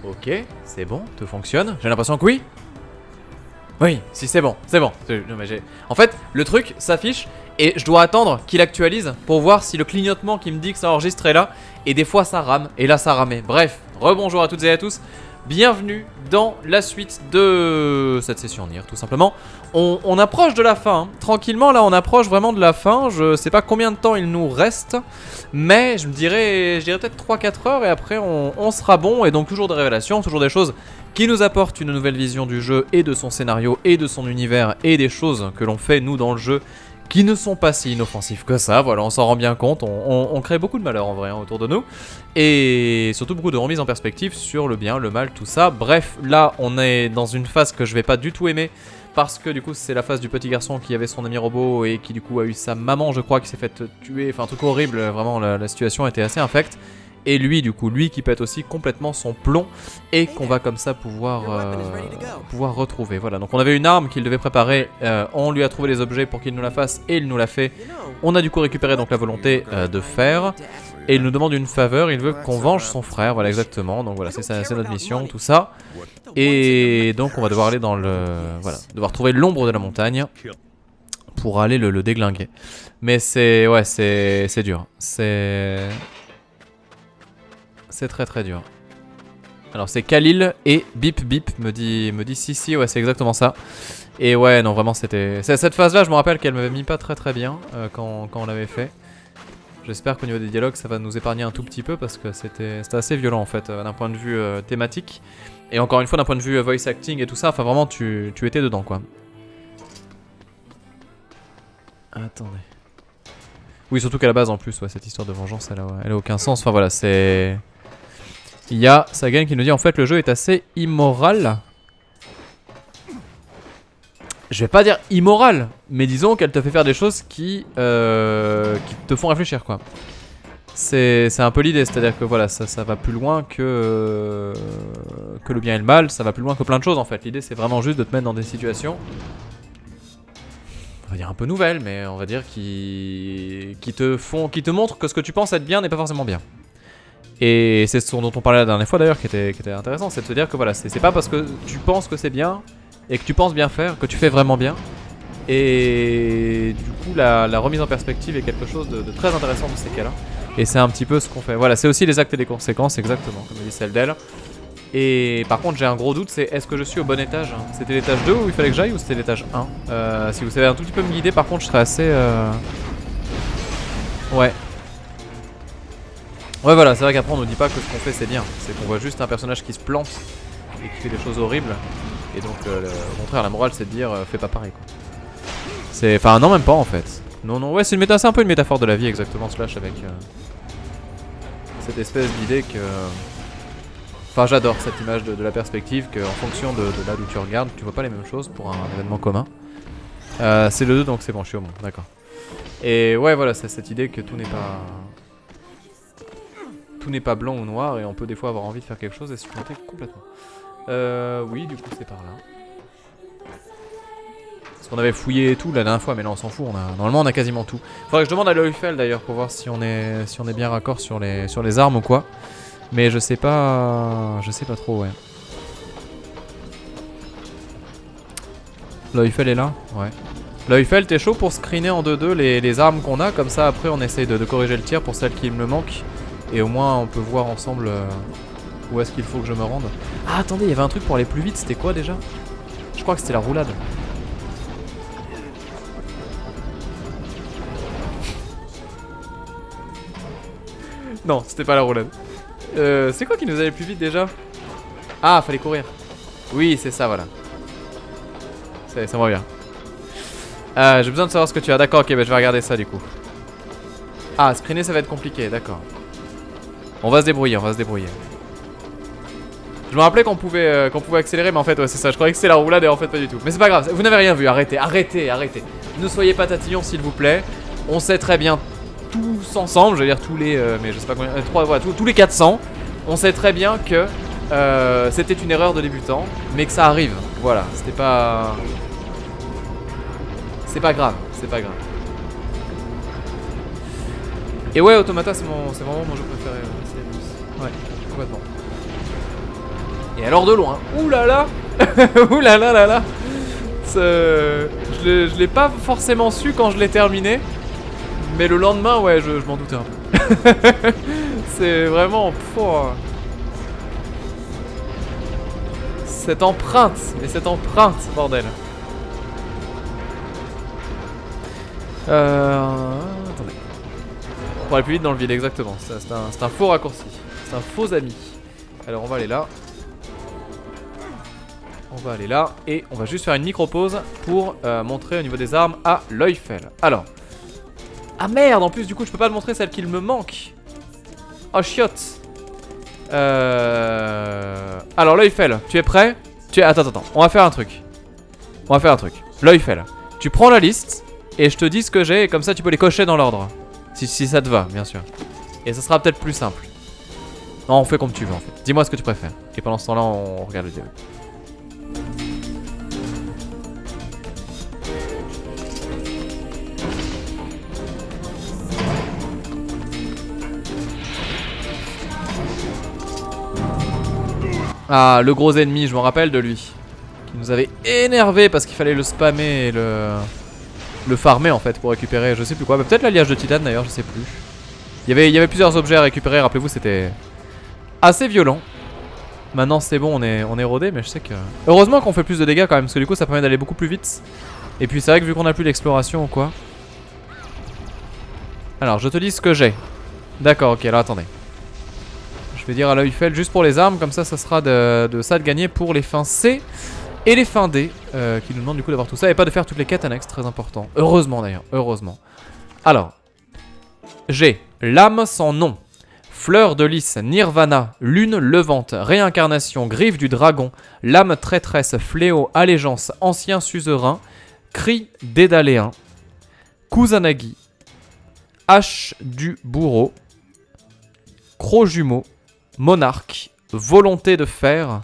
Ok, c'est bon, tout fonctionne. J'ai l'impression que oui. Oui, si c'est bon, c'est bon. Non, mais en fait, le truc s'affiche et je dois attendre qu'il actualise pour voir si le clignotement qui me dit que ça enregistre est là. Et des fois ça rame, et là ça ramait. Bref, rebonjour à toutes et à tous. Bienvenue dans la suite de cette session Nier, tout simplement. On approche de la fin, hein. Tranquillement là on approche vraiment de la fin. Je sais pas combien de temps il nous reste, mais je dirais peut-être 3-4 heures et après on sera bon. Et donc toujours des révélations, toujours des choses qui nous apportent une nouvelle vision du jeu et de son scénario et de son univers et des choses que l'on fait nous dans le jeu qui ne sont pas si inoffensifs que ça. Voilà, on s'en rend bien compte, on crée beaucoup de malheur en vrai, hein, autour de nous. Et surtout beaucoup de remise en perspective sur le bien, le mal, tout ça. Bref, là on est dans une phase que je vais pas du tout aimer. Parce que du coup c'est la phase du petit garçon qui avait son ami robot et qui du coup a eu sa maman je crois qui s'est fait tuer. Enfin un truc horrible, vraiment la situation était assez infecte. Et lui du coup, lui qui pète aussi complètement son plomb et qu'on va comme ça pouvoir retrouver. Voilà, donc on avait une arme qu'il devait préparer, on lui a trouvé les objets pour qu'il nous la fasse et il nous l'a fait. On a du coup récupéré donc la volonté de faire. Et il nous demande une faveur, il veut qu'on venge son frère, voilà exactement. Donc voilà, c'est notre mission, tout ça. Et donc on va devoir aller dans le... Voilà, devoir trouver l'ombre de la montagne pour aller le déglinguer. Mais c'est... Ouais, c'est dur. C'est très très dur. Alors c'est Khalil et Bip Bip me dit si, ouais c'est exactement ça. Et ouais non vraiment c'était... Cette phase là je me rappelle qu'elle m'avait mis pas très très bien quand on l'avait fait. J'espère qu'au niveau des dialogues ça va nous épargner un tout petit peu parce que c'était assez violent en fait d'un point de vue thématique. Et encore une fois d'un point de vue voice acting et tout ça, enfin vraiment tu étais dedans quoi. Attendez. Oui surtout qu'à la base en plus ouais, cette histoire de vengeance elle a aucun sens, enfin voilà c'est... Il y a Sagan qui nous dit en fait le jeu est assez immoral. Je vais pas dire immoral, mais disons qu'elle te fait faire des choses qui te font réfléchir quoi. C'est un peu l'idée, c'est-à-dire que voilà, ça va plus loin que le bien et le mal, ça va plus loin que plein de choses en fait. L'idée c'est vraiment juste de te mettre dans des situations, on va dire un peu nouvelles, mais on va dire qui te montrent que ce que tu penses être bien n'est pas forcément bien. Et c'est ce dont on parlait la dernière fois d'ailleurs qui était intéressant, c'est de se dire que voilà, c'est pas parce que tu penses que c'est bien et que tu penses bien faire que tu fais vraiment bien. Et du coup la remise en perspective est quelque chose de très intéressant dans ces cas-là. Et c'est un petit peu ce qu'on fait. Voilà, c'est aussi les actes et les conséquences, exactement, comme dit celle d'elle. Et par contre j'ai un gros doute, c'est est-ce que je suis au bon étage hein. C'était l'étage 2 où il fallait que j'aille ou c'était l'étage 1 si vous savez un tout petit peu me guider par contre je serais assez... Ouais. Ouais voilà, c'est vrai qu'après on nous dit pas que ce qu'on fait c'est bien. C'est qu'on voit juste un personnage qui se plante et qui fait des choses horribles. Et donc au contraire la morale c'est de dire fais pas pareil quoi. C'est... Enfin non même pas en fait. Non ouais c'est un peu une métaphore de la vie exactement slash avec cette espèce d'idée que... Enfin j'adore cette image de la perspective qu'en fonction de là d'où tu regardes tu vois pas les mêmes choses pour un événement commun. C'est le 2 donc c'est bon je suis au monde, d'accord. Et ouais voilà c'est cette idée que tout n'est pas blanc ou noir et on peut des fois avoir envie de faire quelque chose et se planter complètement. Oui du coup c'est par là. Parce qu'on avait fouillé et tout la dernière fois mais là on s'en fout, normalement on a quasiment tout. Faudrait que je demande à Leufel d'ailleurs pour voir si on est bien raccord sur les armes ou quoi. Mais je sais pas trop ouais. Leufel est là? Ouais. Leufel t'es chaud pour screener en 2-2 les armes qu'on a, comme ça après on essaye de corriger le tir pour celles qui me manquent. Et au moins on peut voir ensemble où est-ce qu'il faut que je me rende. Ah attendez, il y avait un truc pour aller plus vite, c'était quoi déjà? Je crois que c'était la roulade. Non, c'était pas la roulade. C'est quoi qui nous allait plus vite déjà? Ah, fallait courir. Oui, c'est ça, voilà. Ça va bien. J'ai besoin de savoir ce que tu as. D'accord, ok, bah, je vais regarder ça du coup. Ah, screener ça va être compliqué, d'accord. On va se débrouiller. Je me rappelais qu'on pouvait accélérer, mais en fait, ouais, c'est ça. Je croyais que c'était la roulade et en fait, pas du tout. Mais c'est pas grave, vous n'avez rien vu. Arrêtez. Ne soyez pas tatillons, s'il vous plaît. On sait très bien tous ensemble, je veux dire tous les... mais je sais pas combien... voilà, tous les 400. On sait très bien que c'était une erreur de débutant, mais que ça arrive. Voilà, c'était pas... C'est pas grave. Et ouais, Automata, c'est vraiment mon jeu préféré. Ouais, complètement. Et alors de loin. Ouh là là. Ouh là là là là. Je l'ai pas forcément su quand je l'ai terminé. Mais le lendemain, ouais, je m'en doutais un peu. C'est vraiment... Cette empreinte. Et cette empreinte, bordel. Attendez. Pour aller plus vite dans le vide, exactement. C'est un faux raccourci. C'est un faux ami. Alors on va aller là. On va aller là. Et on va juste faire une micro-pause pour montrer au niveau des armes à Leufel. Alors. Ah merde, en plus du coup je peux pas le montrer celle qu'il me manque. Oh chiotte. Alors Leufel, tu es prêt? Attends, on va faire un truc. Leufel, tu prends la liste et je te dis ce que j'ai et comme ça tu peux les cocher dans l'ordre. Si ça te va, bien sûr. Et ça sera peut-être plus simple. Non, on fait comme tu veux en fait. Dis-moi ce que tu préfères. Et pendant ce temps-là, on regarde le dialogue. Ah, le gros ennemi, je me rappelle de lui. Qui nous avait énervé parce qu'il fallait le spammer et le farmer en fait pour récupérer je sais plus quoi. Peut-être l'alliage de titane d'ailleurs, je sais plus. Il y avait plusieurs objets à récupérer, rappelez-vous, c'était assez violent. Maintenant c'est bon, on est rodé, mais je sais que... Heureusement qu'on fait plus de dégâts quand même, parce que du coup ça permet d'aller beaucoup plus vite. Et puis c'est vrai que vu qu'on a plus d'exploration ou quoi... Alors je te dis ce que j'ai. D'accord, ok, alors attendez. Je vais dire à Leufel juste pour les armes, comme ça sera de ça de gagner pour les fins C et les fins D, qui nous demandent du coup d'avoir tout ça et pas de faire toutes les quêtes annexes, très important. Heureusement d'ailleurs, heureusement. Alors, j'ai l'âme sans nom, fleur de lys, nirvana, lune levante, réincarnation, griffe du dragon, lame traîtresse, fléau, allégeance, ancien suzerain, cri dédaléen, Kusanagi, hache du bourreau, croc jumeau, monarque, volonté de fer,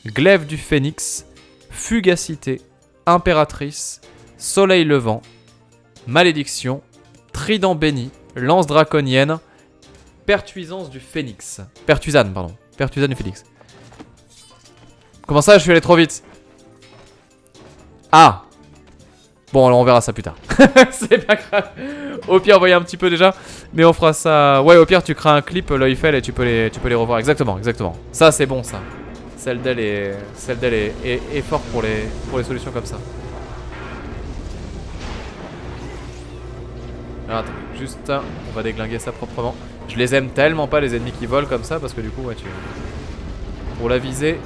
glaive du phénix, fugacité, impératrice, soleil levant, malédiction, trident béni, lance draconienne, pertuisance du phénix. Pertusane, pardon. Pertusane du phénix. Comment ça, je suis allé trop vite? Ah! Bon, alors on verra ça plus tard. C'est pas grave. Au pire, voyez un petit peu déjà. Mais on fera ça... Ouais, au pire, tu crées un clip, Leufel, et tu peux les revoir. Exactement, exactement. Ça, c'est bon, ça. Celle d'elle est forte pour les solutions comme ça. Alors, attends, juste, on va déglinguer ça proprement. Je les aime tellement pas, les ennemis qui volent comme ça, parce que du coup, ouais, pour la viser...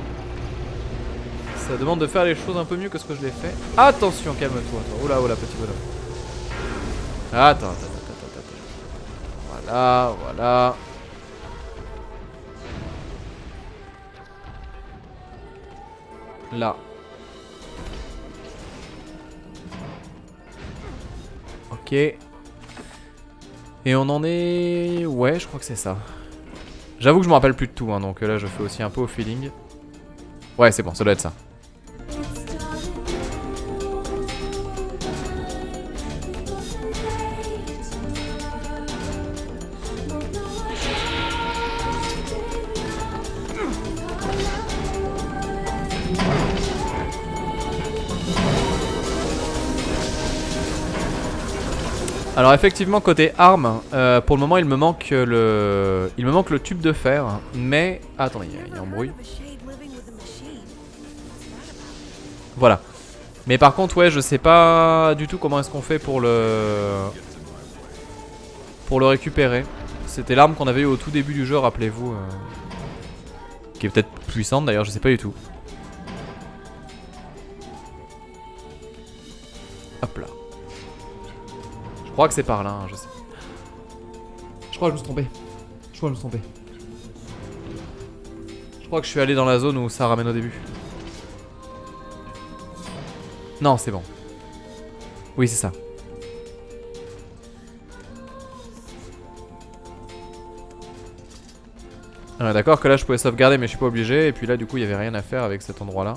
Ça demande de faire les choses un peu mieux que ce que je l'ai fait. Attention, calme-toi. Oh là, petit bonhomme. Attends. Voilà. Là. Ok. Et on en est... Ouais, je crois que c'est ça. J'avoue que je me rappelle plus de tout, hein, donc là je fais aussi un peu au feeling. Ouais, c'est bon, ça doit être ça. Alors effectivement côté armes, pour le moment il me manque le tube de fer, mais attendez, il y a un bruit. Voilà. Mais par contre ouais, je sais pas du tout comment est-ce qu'on fait pour le récupérer. C'était l'arme qu'on avait eu au tout début du jeu, rappelez-vous, qui est peut-être puissante d'ailleurs, je sais pas du tout. Hop là. Je crois que c'est par là, hein, je sais. Je crois que je me suis trompé. Je crois que je suis allé dans la zone où ça ramène au début. Non, c'est bon. Oui, c'est ça. D'accord que là je pouvais sauvegarder mais je suis pas obligé. Et puis là du coup il y avait rien à faire avec cet endroit là.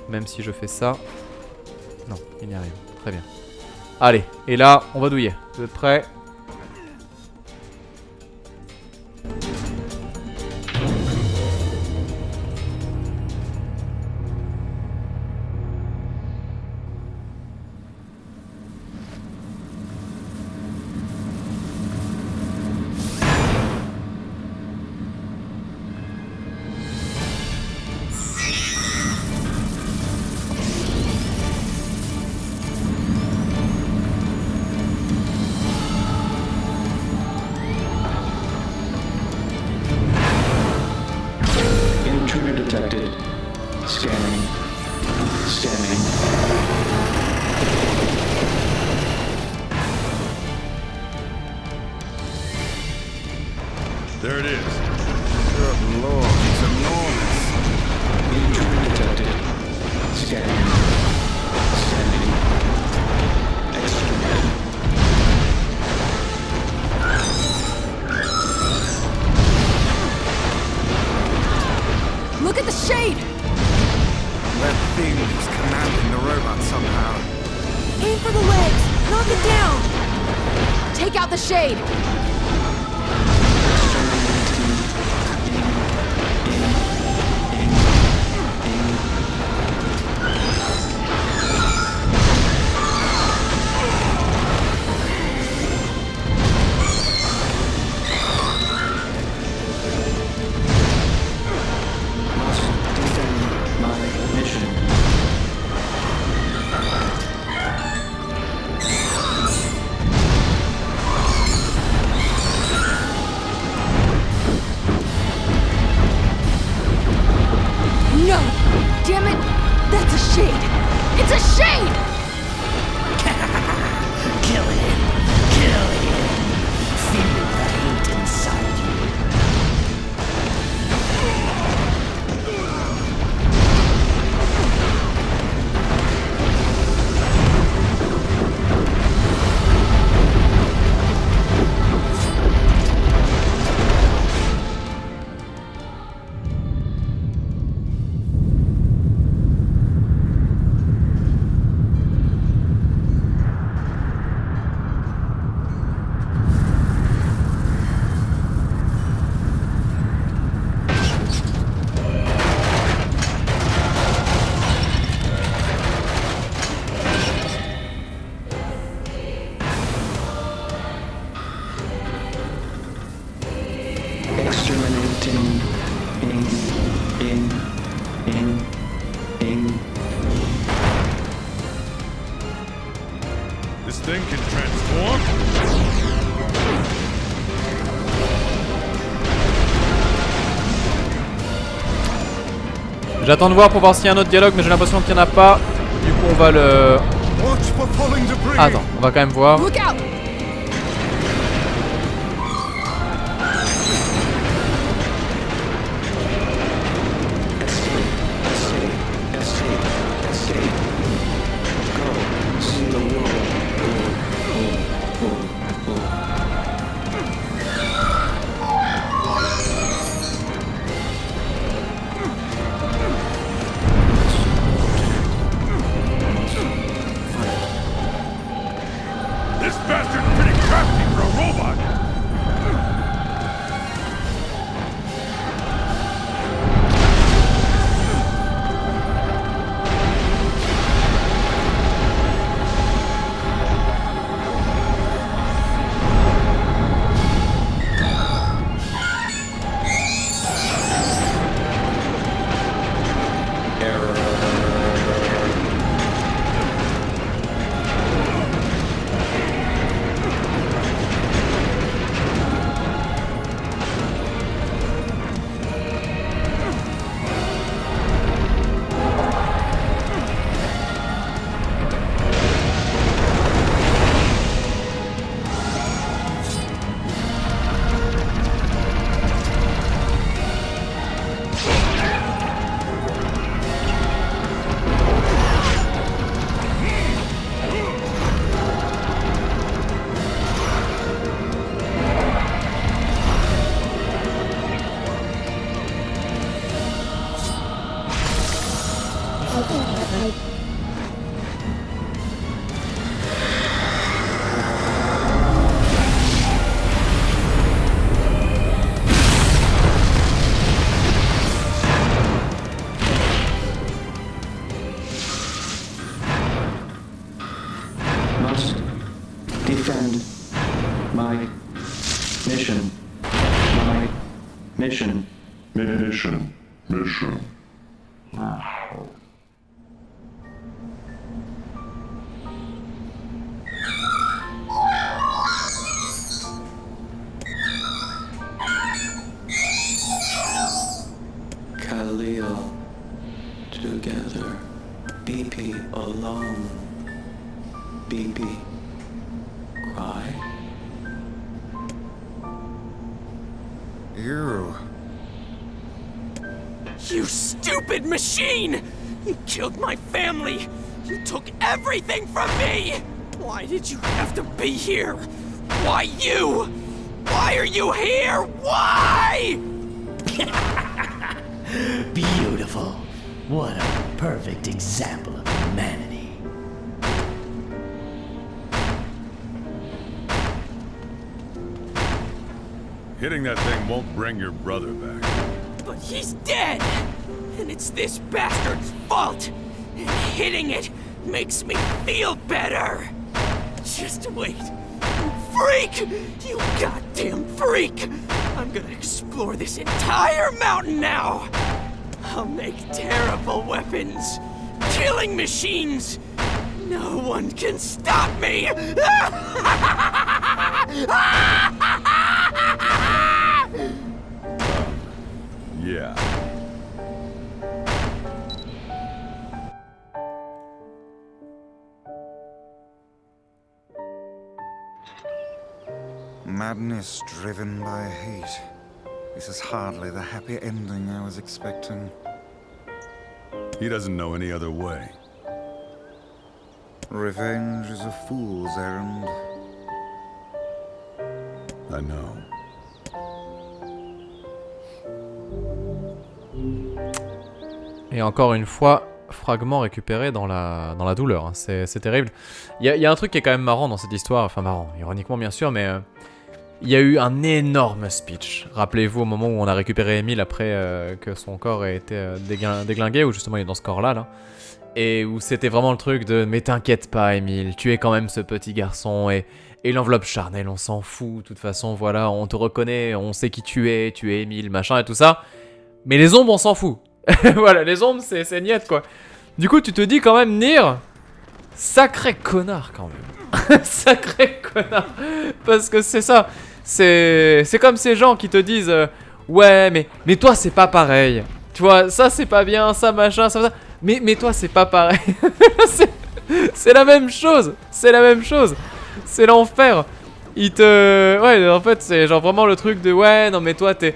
Même si je fais ça. Non, il n'y a rien. Très bien. Allez, et là, on va douiller. Vous êtes prêts? detected. Scanning. Scanning. There it is. Good lord, it's enormous. Intruder detected. Scanning. Scanning. Exterminated. Look at the shade! That thing is commanding the robot somehow. Aim for the legs! Knock it down! Take out the shade! No! Damn it! That's a shade! It's a shade! Kill him! Kill him! Feel the hate inside you. Exterminating. In. This thing can transform? J'attends de voir pour voir s'il y a un autre dialogue, mais j'ai l'impression qu'il n'y en a pas. Du coup, on va le... Watch for falling debris! Attends, on va quand même voir. Look out! Escape. Go. See the world. This bastard's pretty crafty for a robot! Must defend my mission. My mission. Mission. Khalil together. BP alone. BP cry. You. You stupid machine! You killed my family! You took everything from me! Why did you have to be here? Why you? Why are you here? Why? Beautiful. What a perfect example of humanity. Hitting that thing won't bring your brother back. But he's dead! And it's this bastard's fault! And hitting it makes me feel better! Just wait. You freak! You goddamn freak! I'm gonna explore this entire mountain now! I'll make terrible weapons! Killing machines! No one can stop me! Yeah. Madness driven by hate. This is hardly the happy ending I was expecting. He doesn't know any other way. Revenge is a fool's errand. I know. Et encore une fois, fragment récupéré dans la douleur, hein. C'est terrible. Il y a un truc qui est quand même marrant dans cette histoire, enfin marrant, ironiquement bien sûr, mais il y a eu un énorme speech. Rappelez-vous au moment où on a récupéré Emile après que son corps ait été déglingué, ou justement il est dans ce corps-là, là. Et où c'était vraiment le truc de « Mais t'inquiète pas Emile, tu es quand même ce petit garçon et l'enveloppe charnelle, on s'en fout, de toute façon, voilà, on te reconnaît, on sait qui tu es Emile, machin et tout ça. Mais les ombres, on s'en fout. » Voilà, les ombres, c'est niette, quoi. Du coup, tu te dis quand même, Nier, sacré connard, quand même. Sacré connard. Parce que c'est ça. C'est comme ces gens qui te disent ouais, mais toi, c'est pas pareil. Tu vois, ça, c'est pas bien, ça, machin, ça. Mais toi, c'est pas pareil. C'est la même chose. C'est la même chose. C'est l'enfer. Ouais, en fait, c'est genre vraiment le truc de ouais, non, mais toi, t'es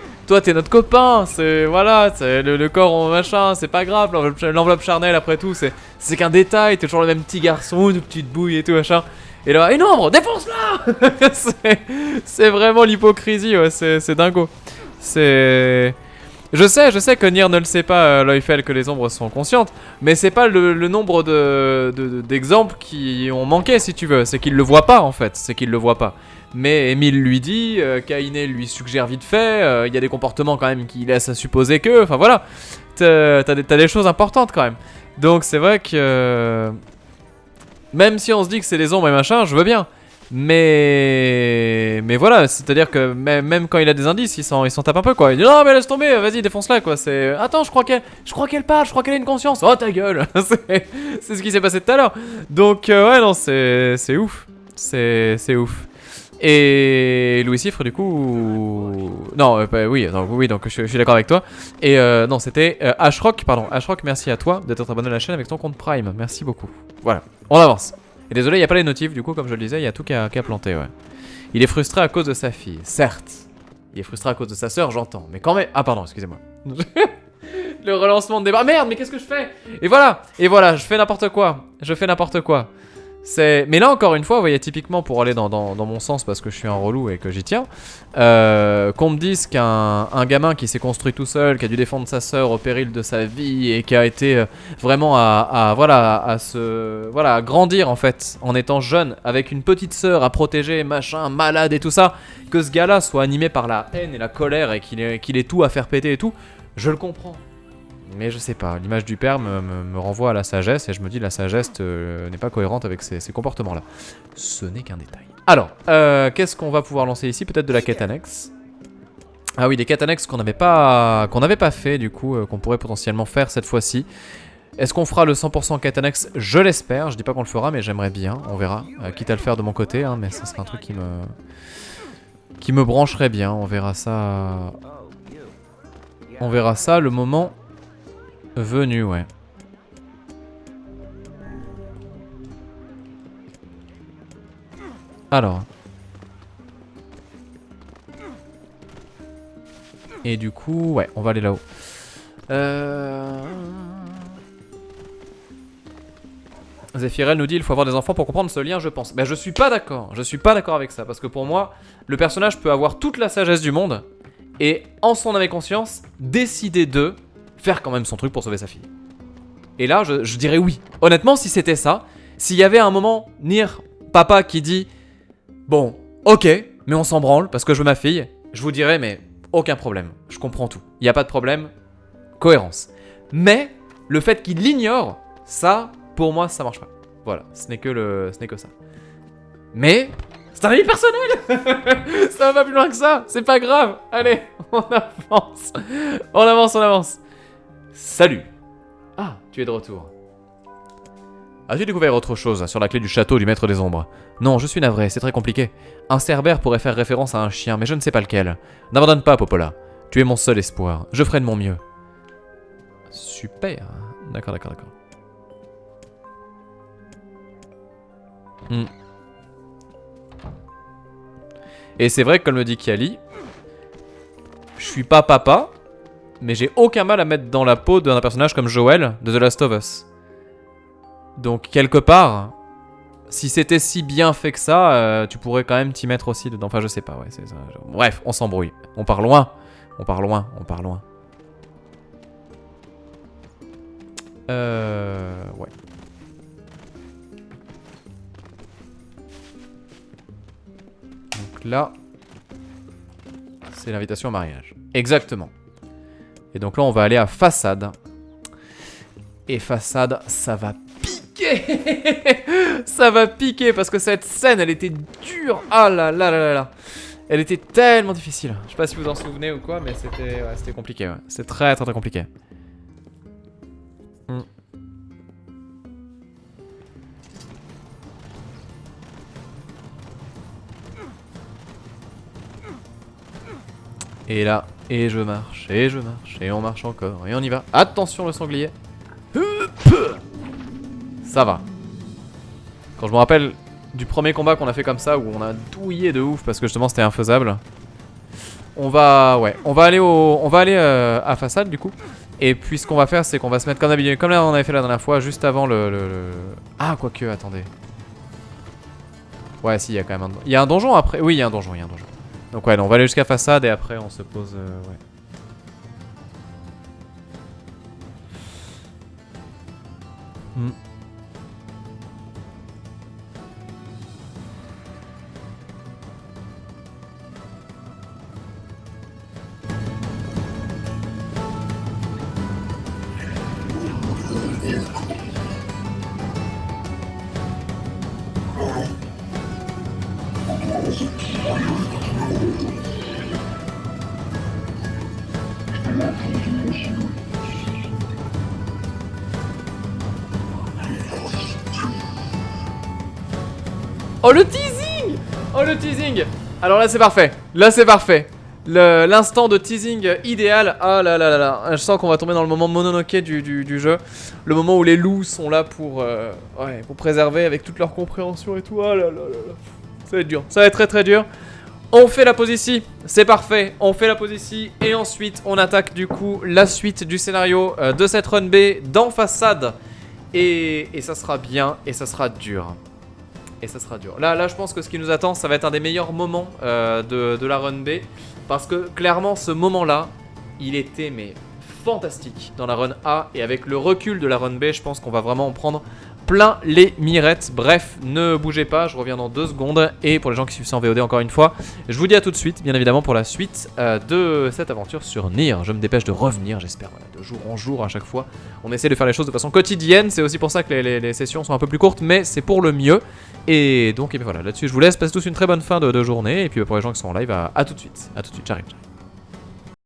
notre copain, c'est voilà, c'est le corps machin, c'est pas grave, l'enveloppe charnelle après tout, c'est qu'un détail, t'es toujours le même petit garçon, une petite bouille et tout machin. Et là, une ombre, défonce-la. C'est vraiment l'hypocrisie, ouais, c'est dingo. Je sais que Nier ne le sait pas, Leufel, que les ombres sont conscientes, mais c'est pas le nombre d'exemples qui ont manqué, si tu veux, c'est qu'il le voit pas en fait, c'est qu'il le voit pas. Mais Emile lui dit, Kaine lui suggère vite fait, il y a des comportements quand même qui laissent à supposer que, enfin voilà, t'as des choses importantes quand même. Donc c'est vrai que, même si on se dit que c'est des ombres et machin, je veux bien. Mais voilà, c'est-à-dire que même quand il a des indices, il s'en tape un peu quoi. Il dit non mais laisse tomber, vas-y défonce-la quoi. C'est attends, je crois qu'elle parle, je crois qu'elle a une conscience. Oh ta gueule. C'est ce qui s'est passé tout à l'heure. Donc ouais non, c'est ouf. C'est ouf. Et Louis Cifre du coup non oui donc je suis d'accord avec toi. Et non, c'était Ashrock, pardon. Ashrock, merci à toi d'être abonné à la chaîne avec ton compte Prime. Merci beaucoup. Voilà, on avance. Et désolé, il n'y a pas les notifs, du coup, comme je le disais, il y a tout qui a planté, ouais. Il est frustré à cause de sa fille, certes. Il est frustré à cause de sa sœur, j'entends. Mais quand même... Ah, pardon, excusez-moi. Le relancement de débat. Merde, mais qu'est-ce que je fais? Et voilà, je fais n'importe quoi. Mais là, encore une fois, vous voyez, typiquement, pour aller dans mon sens, parce que je suis un relou et que j'y tiens, qu'on me dise qu'un gamin qui s'est construit tout seul, qui a dû défendre sa sœur au péril de sa vie, et qui a été vraiment à grandir, en fait, en étant jeune, avec une petite sœur à protéger, machin, malade et tout ça, que ce gars-là soit animé par la haine et la colère, et qu'il ait tout à faire péter et tout, je le comprends. Mais je sais pas, l'image du père me renvoie à la sagesse et je me dis la sagesse n'est pas cohérente avec ces comportements-là. Ce n'est qu'un détail. Alors, qu'est-ce qu'on va pouvoir lancer ici? Peut-être de la quête annexe. Ah oui, des quêtes annexes qu'on n'avait pas fait du coup, qu'on pourrait potentiellement faire cette fois-ci. Est-ce qu'on fera le 100% quête annexe? Je l'espère, je dis pas qu'on le fera mais j'aimerais bien, on verra. Quitte à le faire de mon côté, hein, mais ça serait un truc qui me brancherait bien, on verra ça... On verra ça le moment Venu, ouais. Alors. Et du coup, ouais, on va aller là-haut. Zéphirel nous dit il faut avoir des enfants pour comprendre ce lien, je pense. Ben je suis pas d'accord. Je suis pas d'accord avec ça. Parce que pour moi, le personnage peut avoir toute la sagesse du monde et, en son âme et conscience, décider de faire quand même son truc pour sauver sa fille. Et là, je dirais oui. Honnêtement, si c'était ça, s'il y avait un moment, Nier, papa, qui dit bon, ok, mais on s'en branle parce que je veux ma fille, je vous dirais mais aucun problème. Je comprends tout. Il n'y a pas de problème. Cohérence. Mais le fait qu'il l'ignore, ça, pour moi, ça marche pas. Voilà, ce n'est que ça. Mais c'est un avis personnel. Ça va pas plus loin que ça. C'est pas grave. Allez, on avance. On avance, on avance. Salut. Ah, tu es de retour. As-tu découvert autre chose sur la clé du château du Maître des Ombres? Non, je suis navré, c'est très compliqué. Un cerbère pourrait faire référence à un chien, mais je ne sais pas lequel. N'abandonne pas, Popola. Tu es mon seul espoir. Je ferai de mon mieux. Super. D'accord, d'accord, d'accord. Et c'est vrai que, comme le dit Kiali, je suis pas papa, mais j'ai aucun mal à mettre dans la peau d'un personnage comme Joel de The Last of Us. Donc, quelque part, si c'était si bien fait que ça, tu pourrais quand même t'y mettre aussi dedans. Enfin, je sais pas, ouais, c'est ça. Bref, on s'embrouille. On part loin. On part loin, on part loin. Ouais. Donc là, c'est l'invitation au mariage. Exactement. Et donc là, on va aller à Façade. Et Façade, ça va piquer. Ça va piquer parce que cette scène, elle était dure. Ah là là là là là. Elle était tellement difficile. Je sais pas si vous en souvenez ou quoi, mais c'était compliqué. Ouais. C'est très très très compliqué. Et là, et je marche, et on marche encore, et on y va. Attention le sanglier. Ça va. Quand je me rappelle du premier combat qu'on a fait comme ça, où on a douillé de ouf parce que justement c'était infaisable. On va aller à Façade du coup. Et puis ce qu'on va faire, c'est qu'on va se mettre comme d'habitude, comme là on avait fait la dernière fois, juste avant Ah, quoique, attendez. Ouais, si, il y a quand même un... Il y a un donjon après. Oui, il y a un donjon, Donc ouais, on va aller jusqu'à Façade et après on se pose... ouais. Oh le teasing! Oh le teasing! Alors là c'est parfait. Là c'est parfait. L'instant de teasing idéal. Ah là là là là. Je sens qu'on va tomber dans le moment Mononoke du jeu. Le moment où les loups sont là pour préserver avec toute leur compréhension et tout. Ah là là là là. Ça va être dur. Ça va être très très dur. On fait la pause ici. C'est parfait. On fait la pause ici. Et ensuite on attaque du coup la suite du scénario de cette run B dans Façade. Et ça sera bien et ça sera dur. Et ça sera dur. Là, je pense que ce qui nous attend, ça va être un des meilleurs moments de la run B. Parce que clairement, ce moment-là, il était mais fantastique dans la run A. Et avec le recul de la run B, je pense qu'on va vraiment en prendre plein les mirettes. Bref, ne bougez pas, je reviens dans 2 secondes. Et pour les gens qui suivent ça en VOD, encore une fois, je vous dis à tout de suite, bien évidemment, pour la suite de cette aventure sur Nier. Je me dépêche de revenir, j'espère, voilà, de jour en jour à chaque fois. On essaie de faire les choses de façon quotidienne. C'est aussi pour ça que les sessions sont un peu plus courtes, mais c'est pour le mieux. Et donc, et bien voilà, là-dessus, je vous laisse. Passez tous une très bonne fin de journée. Et puis pour les gens qui sont en live, à tout de suite. À tout de suite, j'arrive.